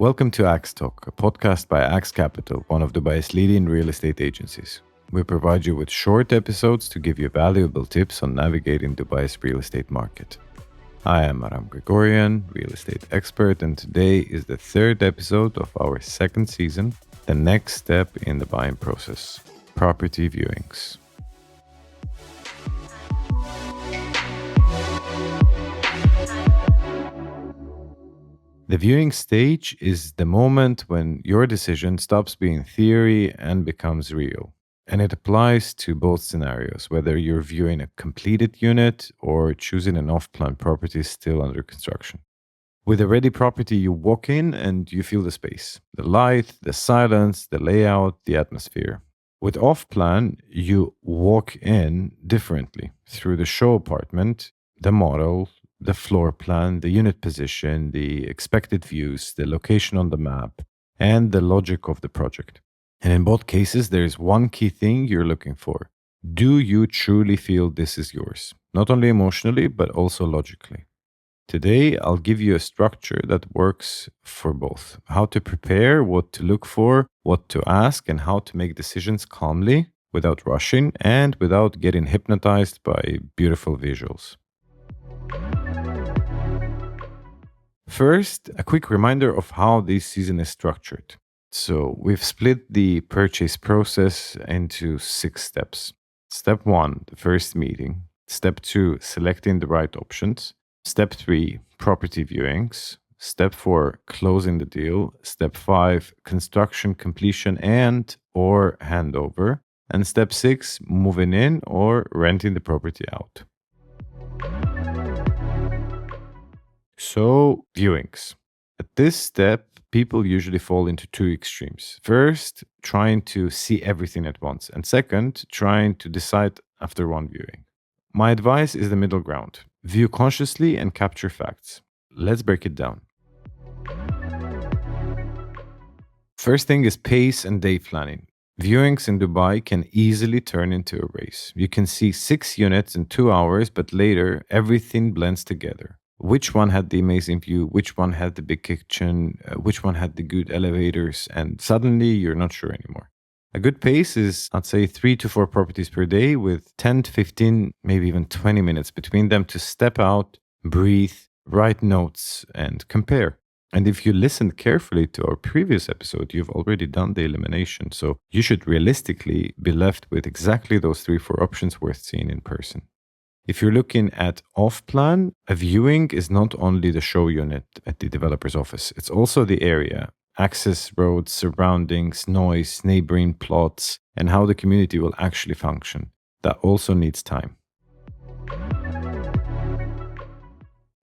Welcome to Axe Talk, a podcast by Axe Capital, one of Dubai's leading real estate agencies. We provide you with short episodes to give you valuable tips on navigating Dubai's real estate market. I am Aram Grigorian, real estate expert, and today is the third episode of our second season, the next step in the buying process, property viewings. The viewing stage is the moment when your decision stops being theory and becomes real. And it applies to both scenarios, whether you're viewing a completed unit or choosing an off-plan property still under construction. With a ready property, you walk in and you feel the space, the light, the silence, the layout, the atmosphere. With off-plan, you walk in differently through the show apartment, the model, the floor plan, the unit position, the expected views, the location on the map, and the logic of the project. And in both cases, there is one key thing you're looking for. Do you truly feel this is yours? Not only emotionally, but also logically. Today, I'll give you a structure that works for both. How to prepare, what to look for, what to ask, and how to make decisions calmly, without rushing, and without getting hypnotized by beautiful visuals. First, a quick reminder of how this season is structured. So we've split the purchase process into 6 steps. Step 1, the first meeting. Step 2, selecting the right options. Step 3, property viewings. Step 4, closing the deal. Step 5, construction completion and or handover. And step 6, moving in or renting the property out. So, viewings. At this step, people usually fall into 2 extremes. First, trying to see everything at once. And second, trying to decide after one viewing. My advice is the middle ground. View consciously and capture facts. Let's break it down. First thing is pace and day planning. Viewings in Dubai can easily turn into a race. You can see 6 units in 2 hours, but later everything blends together. Which one had the amazing view, which one had the big kitchen, which one had the good elevators, and suddenly you're not sure anymore. A good pace is, I'd say, 3 to 4 properties per day with 10 to 15, maybe even 20 minutes between them to step out, breathe, write notes, and compare. And if you listened carefully to our previous episode, you've already done the elimination, so you should realistically be left with exactly those 3-4 options worth seeing in person. If you're looking at off-plan, a viewing is not only the show unit at the developer's office, it's also the area, access roads, surroundings, noise, neighboring plots, and how the community will actually function. That also needs time.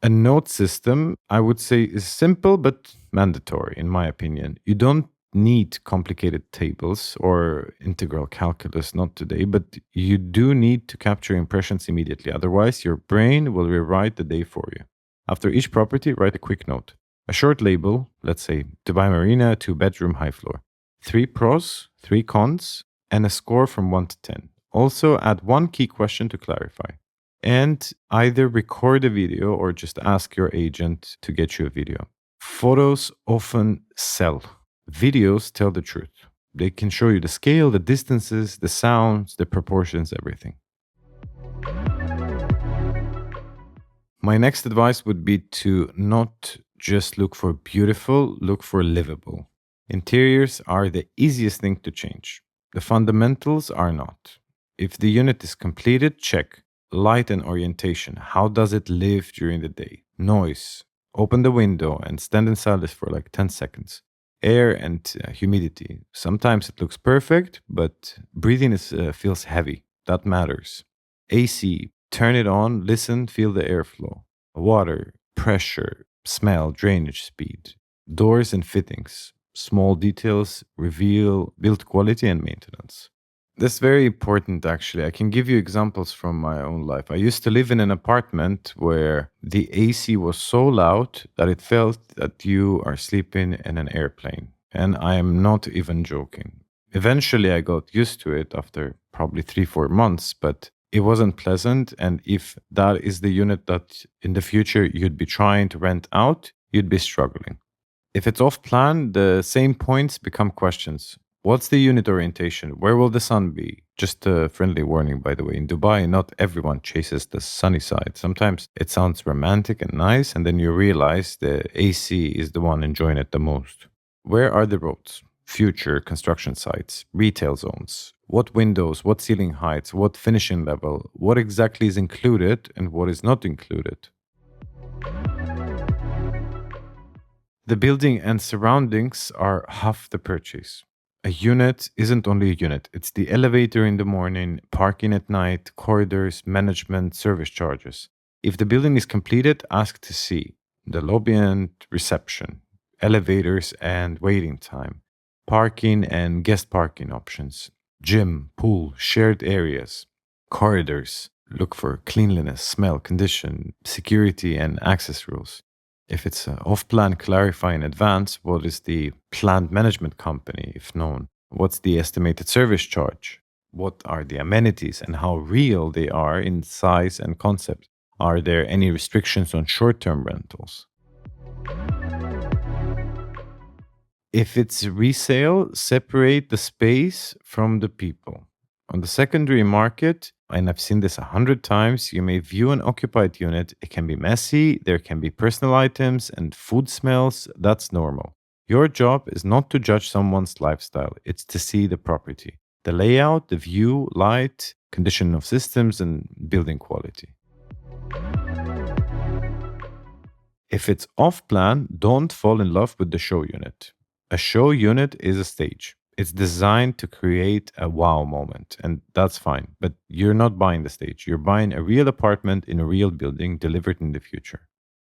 A note system, I would say, is simple but mandatory, in my opinion. You don't need complicated tables or integral calculus, not today, but you do need to capture impressions immediately. Otherwise, your brain will rewrite the day for you. After each property, write a quick note. A short label, let's say Dubai Marina, 2-bedroom, high floor. 3 pros, 3 cons, and a score from 1 to 10. Also, add 1 key question to clarify. And either record a video or just ask your agent to get you a video. Photos often sell. Videos tell the truth. They can show you the scale, the distances, the sounds, the proportions, everything. My next advice would be to not just look for beautiful, look for livable. Interiors are the easiest thing to change. The fundamentals are not. If the unit is completed, check. Light and orientation. How does it live during the day? Noise. Open the window and stand in silence for like 10 seconds. Air and humidity. Sometimes it looks perfect, but breathing feels heavy. That matters. AC. Turn it on, listen, feel the airflow. Water, pressure, smell, drainage speed. Doors and fittings. Small details reveal build quality and maintenance. That's very important, actually. I can give you examples from my own life. I used to live in an apartment where the AC was so loud that it felt that you are sleeping in an airplane. And I am not even joking. Eventually, I got used to it after probably 3-4 months, but it wasn't pleasant. And if that is the unit that in the future you'd be trying to rent out, you'd be struggling. If it's off plan, the same points become questions. What's the unit orientation? Where will the sun be? Just a friendly warning, by the way. In Dubai, not everyone chases the sunny side. Sometimes it sounds romantic and nice, and then you realize the AC is the one enjoying it the most. Where are the roads? Future construction sites, retail zones. What windows, what ceiling heights, what finishing level? What exactly is included and what is not included? The building and surroundings are half the purchase. A unit isn't only a unit, it's the elevator in the morning, parking at night, corridors, management, service charges. If the building is completed, ask to see the lobby and reception, elevators and waiting time, parking and guest parking options, gym, pool, shared areas, corridors. Look for cleanliness, smell, condition, security, and access rules. If it's off plan, clarify in advance what is the planned management company, if known. What's the estimated service charge? What are the amenities and how real they are in size and concept? Are there any restrictions on short term rentals? If it's resale, separate the space from the people. On the secondary market, and I've seen this 100 times, you may view an occupied unit. It can be messy, there can be personal items and food smells. That's normal. Your job is not to judge someone's lifestyle, it's to see the property, the layout, the view, light, condition of systems, and building quality. If it's off plan, don't fall in love with the show unit. A show unit is a stage. It's designed to create a wow moment, and that's fine. But you're not buying the stage. You're buying a real apartment in a real building delivered in the future.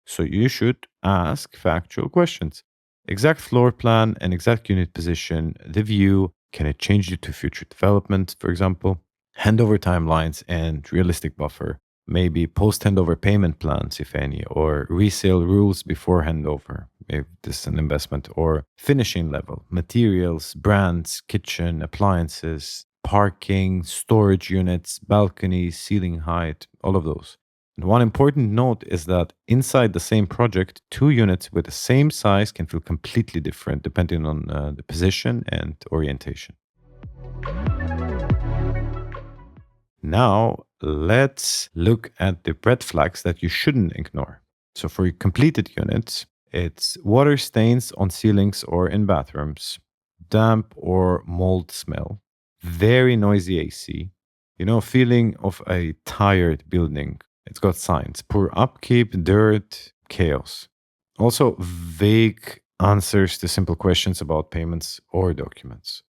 So you should ask factual questions. Exact floor plan and exact unit position, the view, can it change due to future development, for example? Handover timelines and realistic buffer. Maybe post handover payment plans, if any, or resale rules before handover, if this is an investment, or finishing level, materials, brands, kitchen, appliances, parking, storage units, balconies, ceiling height, all of those. And one important note is that inside the same project, two units with the same size can feel completely different depending on the position and orientation. Now, let's look at the red flags that you shouldn't ignore. So, for completed units, it's water stains on ceilings or in bathrooms, damp or mold smell, very noisy AC, feeling of a tired building. It's got signs: poor upkeep, dirt, chaos. Also, vague answers to simple questions about payments or documents.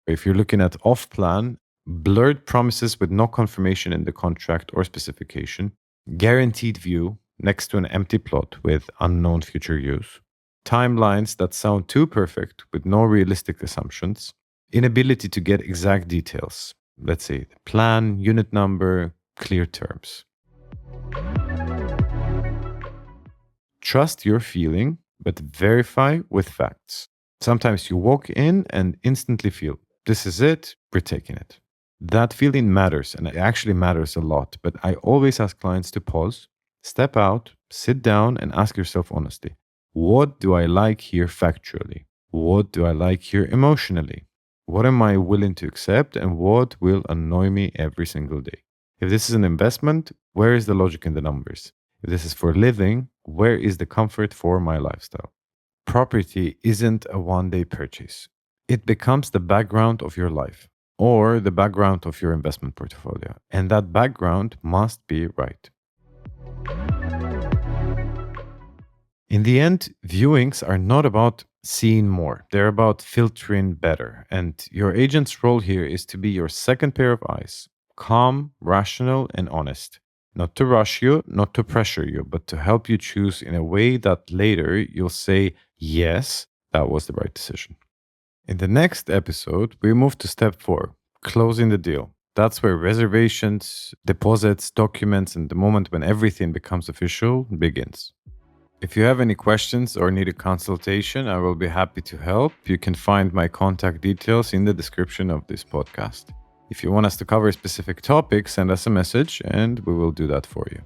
If you're looking at off plan, blurred promises with no confirmation in the contract or specification, guaranteed view next to an empty plot with unknown future use, timelines that sound too perfect with no realistic assumptions, inability to get exact details, let's say the plan, unit number, clear terms. Trust your feeling, but verify with facts. Sometimes you walk in and instantly feel, this is it, we're taking it. That feeling matters, and it actually matters a lot. But I always ask clients to pause, step out, sit down, and ask yourself honestly, what do I like here factually? What do I like here emotionally? What am I willing to accept, and what will annoy me every single day? If this is an investment, where is the logic in the numbers? If this is for living, where is the comfort for my lifestyle? Property isn't a one-day purchase. It becomes the background of your life or the background of your investment portfolio. And that background must be right. In the end, viewings are not about seeing more. They're about filtering better. And your agent's role here is to be your second pair of eyes, calm, rational, and honest. Not to rush you, not to pressure you, but to help you choose in a way that later you'll say, yes, that was the right decision. In the next episode, we move to step 4, closing the deal. That's where reservations, deposits, documents, and the moment when everything becomes official begins. If you have any questions or need a consultation, I will be happy to help. You can find my contact details in the description of this podcast. If you want us to cover a specific topic, send us a message and we will do that for you.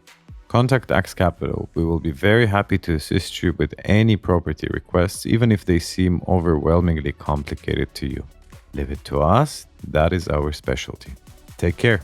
contact Axe Capital. We will be very happy to assist you with any property requests, even if they seem overwhelmingly complicated to you. Leave it to us. That is our specialty. Take care.